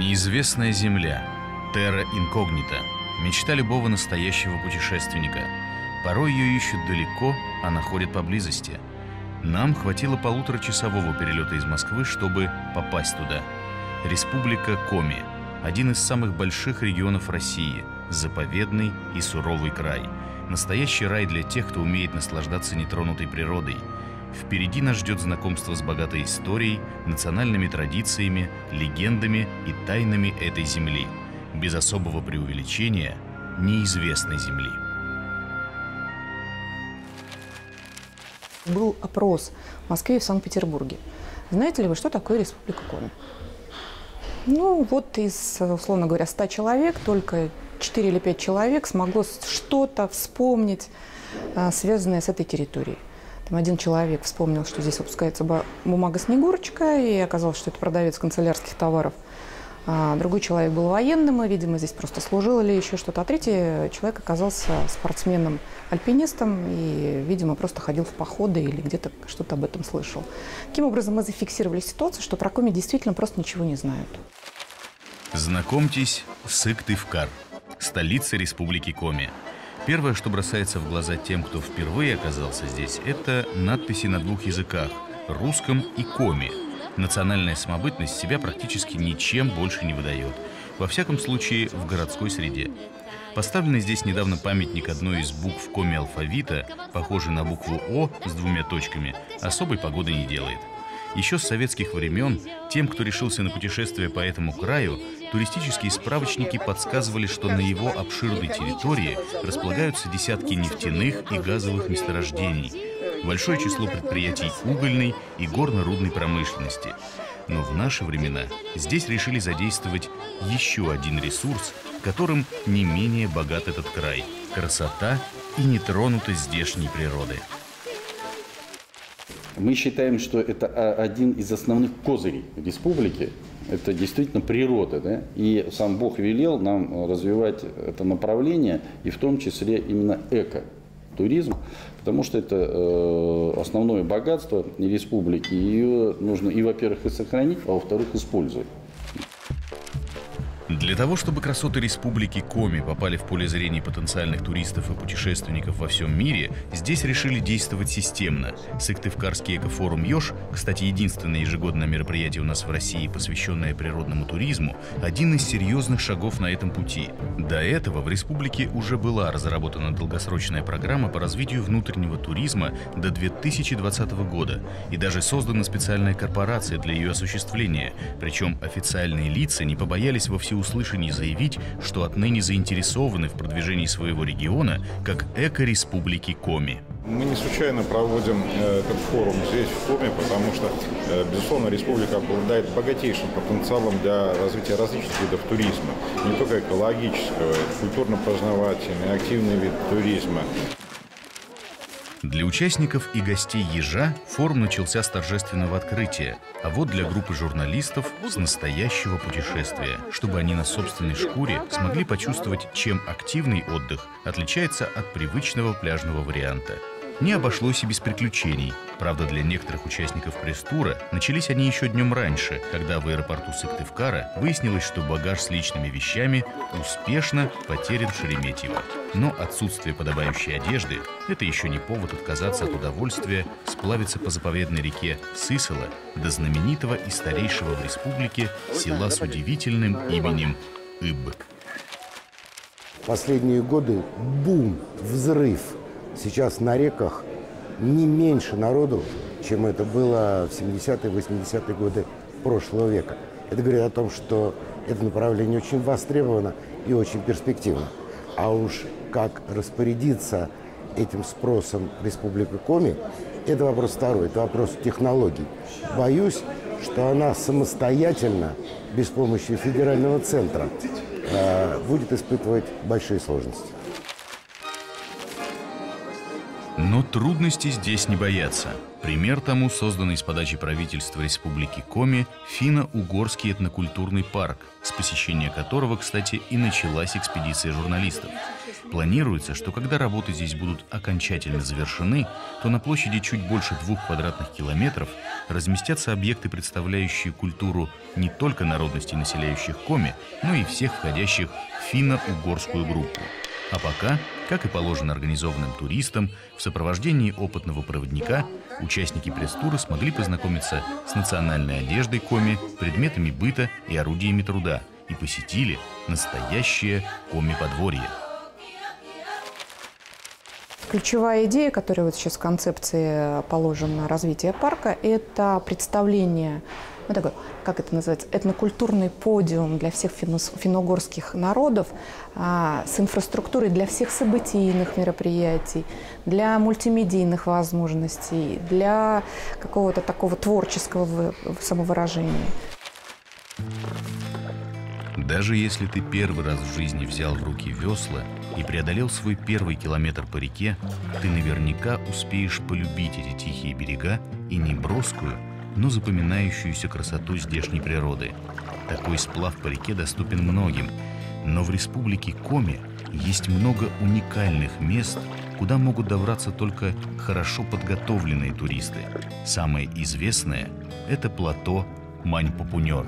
Неизвестная земля, терра инкогнита, мечта любого настоящего путешественника. Порой ее ищут далеко, а находят поблизости. Нам хватило полуторачасового перелета из Москвы, чтобы попасть туда. Республика Коми – один из самых больших регионов России, заповедный и суровый край. Настоящий рай для тех, кто умеет наслаждаться нетронутой природой. Впереди нас ждет знакомство с богатой историей, национальными традициями, легендами и тайнами этой земли. Без особого преувеличения – неизвестной земли. Был опрос в Москве и в Санкт-Петербурге. Знаете ли вы, что такое Республика Коми? Ну, вот из, условно говоря, 100 человек только 4 или 5 человек смогло что-то вспомнить, связанное с этой территорией. Там один человек вспомнил, что здесь выпускается бумага «Снегурочка», и оказалось, что это продавец канцелярских товаров. А другой человек был военным, и, видимо, здесь просто служил или еще что-то. А третий человек оказался спортсменом-альпинистом и, видимо, просто ходил в походы или где-то что-то об этом слышал. Таким образом, мы зафиксировали ситуацию, что про Коми действительно просто ничего не знают. Знакомьтесь, Сыктывкар, столица Республики Коми. Первое, что бросается в глаза тем, кто впервые оказался здесь, это надписи на двух языках – русском и коми. Национальная самобытность себя практически ничем больше не выдает. Во всяком случае, в городской среде. Поставленный здесь недавно памятник одной из букв коми-алфавита, похожий на букву «О» с двумя точками, особой погоды не делает. Еще с советских времен тем, кто решился на путешествие по этому краю, туристические справочники подсказывали, что на его обширной территории располагаются десятки нефтяных и газовых месторождений, большое число предприятий угольной и горно-рудной промышленности. Но в наши времена здесь решили задействовать еще один ресурс, которым не менее богат этот край – красота и нетронутость здешней природы. Мы считаем, что это один из основных козырей республики. Это действительно природа, да? И сам Бог велел нам развивать это направление, и в том числе именно эко-туризм, потому что это основное богатство республики. Ее нужно и, во-первых, и сохранить, а во-вторых, использовать. Для того, чтобы красоты Республики Коми попали в поле зрения потенциальных туристов и путешественников во всем мире, здесь решили действовать системно. Сыктывкарский экофорум «Ёж», кстати, единственное ежегодное мероприятие у нас в России, посвященное природному туризму, один из серьезных шагов на этом пути. До этого в республике уже была разработана долгосрочная программа по развитию внутреннего туризма до 2020 года, и даже создана специальная корпорация для ее осуществления, причем официальные лица не побоялись во всеуслышание заявить, что отныне заинтересованы в продвижении своего региона как эко-республики Коми. Мы не случайно проводим этот форум здесь, в Коми, потому что, безусловно, республика обладает богатейшим потенциалом для развития различных видов туризма. Не только экологического, культурно-познавательный, активный вид туризма. Для участников и гостей «Ежа» форум начался с торжественного открытия, а вот для группы журналистов – с настоящего путешествия, чтобы они на собственной шкуре смогли почувствовать, чем активный отдых отличается от привычного пляжного варианта. Не обошлось и без приключений. Правда, для некоторых участников пресс-тура начались они еще днем раньше, когда в аэропорту Сыктывкара выяснилось, что багаж с личными вещами успешно потерян в Шереметьево. Но отсутствие подобающей одежды – это еще не повод отказаться от удовольствия сплавиться по заповедной реке Сысола до знаменитого и старейшего в республике села с удивительным именем Иб. Последние годы бум, взрыв. Сейчас на реках не меньше народу, чем это было в 70-е, 80-е годы прошлого века. Это говорит о том, что это направление очень востребовано и очень перспективно. А уж как распорядиться этим спросом Республика Коми, это вопрос второй, это вопрос технологий. Боюсь, что она самостоятельно, без помощи федерального центра, будет испытывать большие сложности. Но трудностей здесь не боятся. Пример тому созданный с подачи правительства Республики Коми финно-угорский этнокультурный парк, с посещения которого, кстати, и началась экспедиция журналистов. Планируется, что когда работы здесь будут окончательно завершены, то на площади чуть больше 2 квадратных километров разместятся объекты, представляющие культуру не только народностей, населяющих Коми, но и всех входящих в финно-угорскую группу. А пока, как и положено организованным туристам, в сопровождении опытного проводника участники пресс-тура смогли познакомиться с национальной одеждой Коми, предметами быта и орудиями труда и посетили настоящее Коми-подворье. Ключевая идея, которая вот сейчас в концепции положена на развитие парка, это представление, ну, такой, как это называется, этнокультурный подиум для всех финно-угорских народов с инфраструктурой для всех событийных мероприятий, для мультимедийных возможностей, для какого-то такого творческого самовыражения. Даже если ты первый раз в жизни взял в руки весла и преодолел свой первый километр по реке, ты наверняка успеешь полюбить эти тихие берега и неброскую, но запоминающуюся красоту здешней природы. Такой сплав по реке доступен многим, но в республике Коми есть много уникальных мест, куда могут добраться только хорошо подготовленные туристы. Самое известное – это плато Мань-Пупунёр.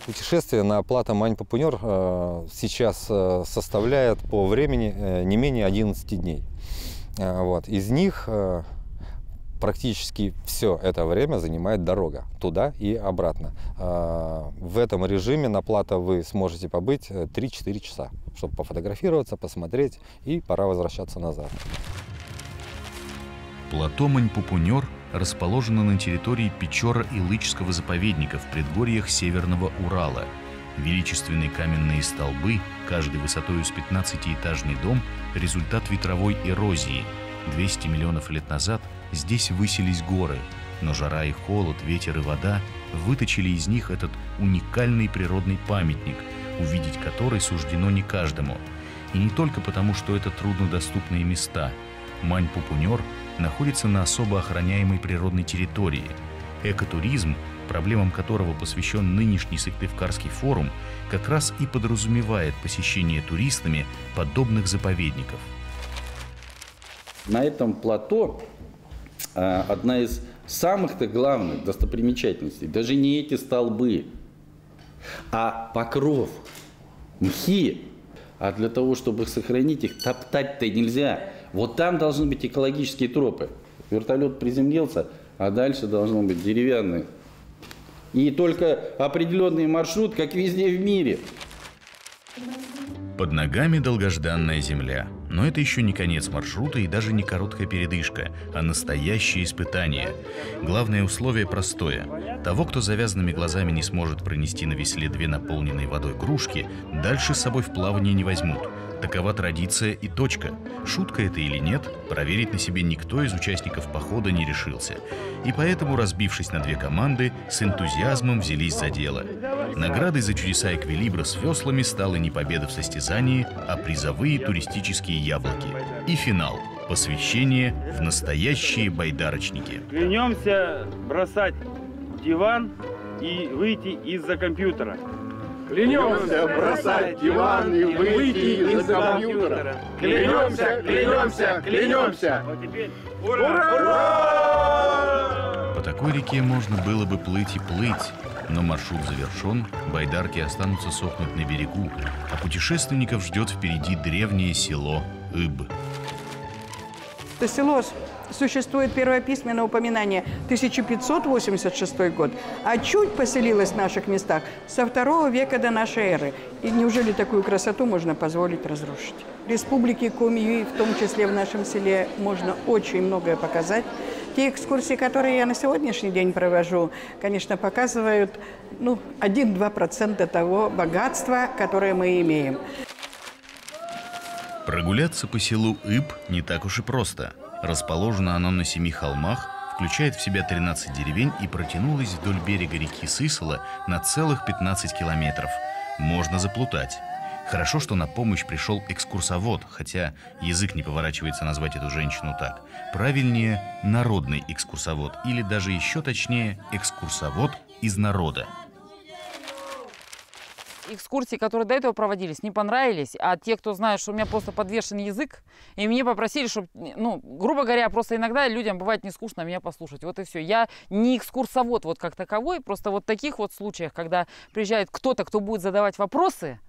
Путешествие на плато Мань-Пупунёр сейчас составляет по времени не менее 11 дней. Вот. Из них практически все это время занимает дорога туда и обратно. В этом режиме на плато вы сможете побыть 3-4 часа, чтобы пофотографироваться, посмотреть, и пора возвращаться назад. Плато Мань-Пупунёр расположено на территории Печора-Илычского заповедника в предгорьях Северного Урала. Величественные каменные столбы, каждый высотой с 15-этажный дом, результат ветровой эрозии. 200 миллионов лет назад здесь высились горы, но жара и холод, ветер и вода выточили из них этот уникальный природный памятник, увидеть который суждено не каждому. И не только потому, что это труднодоступные места. Мань-Пупунёр находится на особо охраняемой природной территории. Экотуризм, проблемам которого посвящен нынешний Сыктывкарский форум, как раз и подразумевает посещение туристами подобных заповедников. На этом плато одна из самых-то главных достопримечательностей даже не эти столбы, а покров, мхи. А для того, чтобы сохранить их, топтать-то нельзя. Вот там должны быть экологические тропы. Вертолет приземлился, а дальше должно быть деревянные. И только определенный маршрут, как везде в мире. Под ногами долгожданная земля. Но это еще не конец маршрута и даже не короткая передышка, а настоящее испытание. Главное условие простое. Того, кто завязанными глазами не сможет пронести на весле 2 наполненные водой кружки, дальше с собой в плавание не возьмут. Такова традиция и точка. Шутка это или нет, проверить на себе никто из участников похода не решился. И поэтому, разбившись на 2 команды, с энтузиазмом взялись за дело. Наградой за чудеса эквилибра с веслами стала не победа в состязании, а призовые туристические яблоки. И финал – посвящение в настоящие байдарочники. Клянемся бросать диван и выйти из-за компьютера. Клянемся бросать диван и выйти из-за компьютера. Клянемся, клянемся, клянемся. Вот теперь ура! По такой реке можно было бы плыть и плыть, но маршрут завершен, байдарки останутся сохнуть на берегу, а путешественников ждет впереди древнее село Иб. Это село существует первое письменное упоминание 1586 год, а чуть поселилось в наших местах со 2 века до нашей эры. И неужели такую красоту можно позволить разрушить? В республике Коми, в том числе в нашем селе, можно очень многое показать. Те экскурсии, которые я на сегодняшний день провожу, конечно, показывают 1-2% того богатства, которое мы имеем. Прогуляться по селу Иб не так уж и просто. Расположено оно на 7 холмах, включает в себя 13 деревень и протянулось вдоль берега реки Сысола на целых 15 километров. Можно заплутать. Хорошо, что на помощь пришел экскурсовод, хотя язык не поворачивается назвать эту женщину так. Правильнее – народный экскурсовод, или даже еще точнее – экскурсовод из народа. Экскурсии, которые до этого проводились, не понравились, а те, кто знает, что у меня просто подвешен язык, и мне попросили, чтобы, ну, грубо говоря, просто иногда людям бывает не скучно меня послушать. Вот и все. Я не экскурсовод вот как таковой, просто вот в таких вот случаях, когда приезжает кто-то, кто будет задавать вопросы,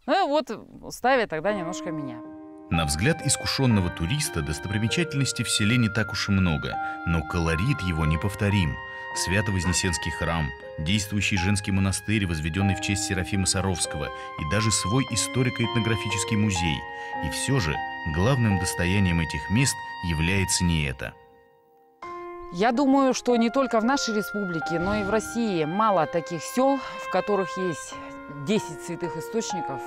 ну вот ставят тогда немножко меня. На взгляд искушенного туриста достопримечательностей в селе не так уж и много, но колорит его неповторим. Свято-Вознесенский храм, действующий женский монастырь, возведенный в честь Серафима Саровского, и даже свой историко-этнографический музей. И все же главным достоянием этих мест является не это. Я думаю, что не только в нашей республике, но и в России мало таких сел, в которых есть 10 святых источников,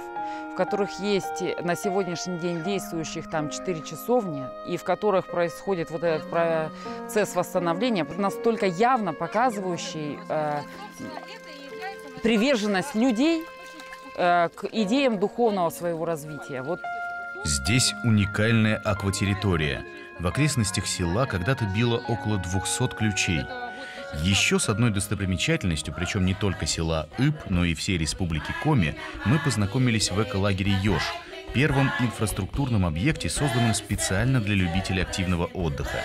в которых есть на сегодняшний день действующих там 4 часовни, и в которых происходит вот этот процесс восстановления, настолько явно показывающий приверженность людей к идеям духовного своего развития. Вот. Здесь уникальная акватерритория. В окрестностях села когда-то било около 200 ключей. Еще с одной достопримечательностью, причем не только села Иб, но и всей республики Коми, мы познакомились в эколагере «Ёж», первом инфраструктурном объекте, созданном специально для любителей активного отдыха.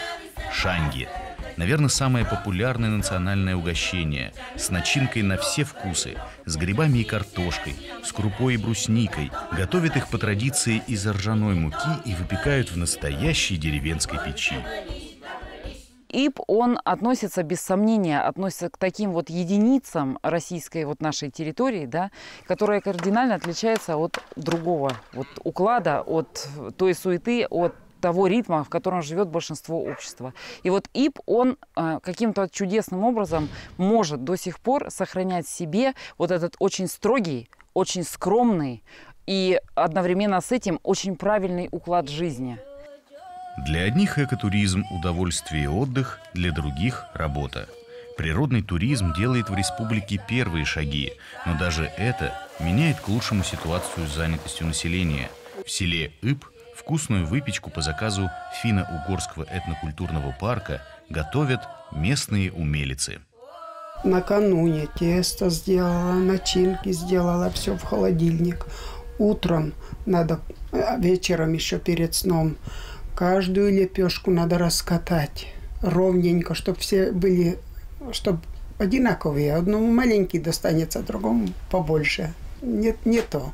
Шанги. Наверное, самое популярное национальное угощение, с начинкой на все вкусы, с грибами и картошкой, с крупой и брусникой. Готовят их по традиции из ржаной муки и выпекают в настоящей деревенской печи. ИП, он относится, без сомнения, относится к таким вот единицам российской вот нашей территории, да, которая кардинально отличается от другого вот уклада, от той суеты, от того ритма, в котором живет большинство общества. И вот ИП, он каким-то чудесным образом может до сих пор сохранять в себе вот этот очень строгий, очень скромный и одновременно с этим очень правильный уклад жизни. Для одних экотуризм – удовольствие и отдых, для других – работа. Природный туризм делает в республике первые шаги, но даже это меняет к лучшему ситуацию с занятостью населения. В селе Иб вкусную выпечку по заказу финно-угорского этнокультурного парка готовят местные умелицы. Накануне тесто сделала, начинки сделала, все в холодильник. Утром надо, вечером еще перед сном, каждую лепешку надо раскатать ровненько, чтобы все были, чтобы одинаковые. Одному маленький достанется, другому побольше. Нет, не то.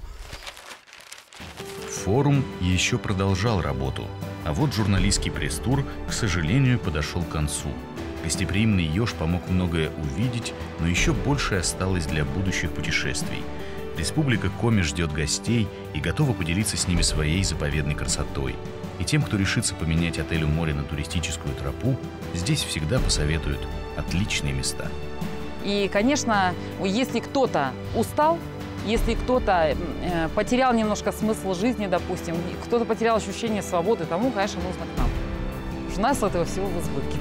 Форум еще продолжал работу, а вот журналистский пресс-тур, к сожалению, подошел к концу. Гостеприимный Ёж помог многое увидеть, но еще больше осталось для будущих путешествий. Республика Коми ждет гостей и готова поделиться с ними своей заповедной красотой. И тем, кто решится поменять отель у моря на туристическую тропу, здесь всегда посоветуют отличные места. И, конечно, если кто-то устал, если кто-то потерял немножко смысл жизни, допустим, кто-то потерял ощущение свободы, тому, конечно, нужно к нам. Потому что у нас этого всего в избытке.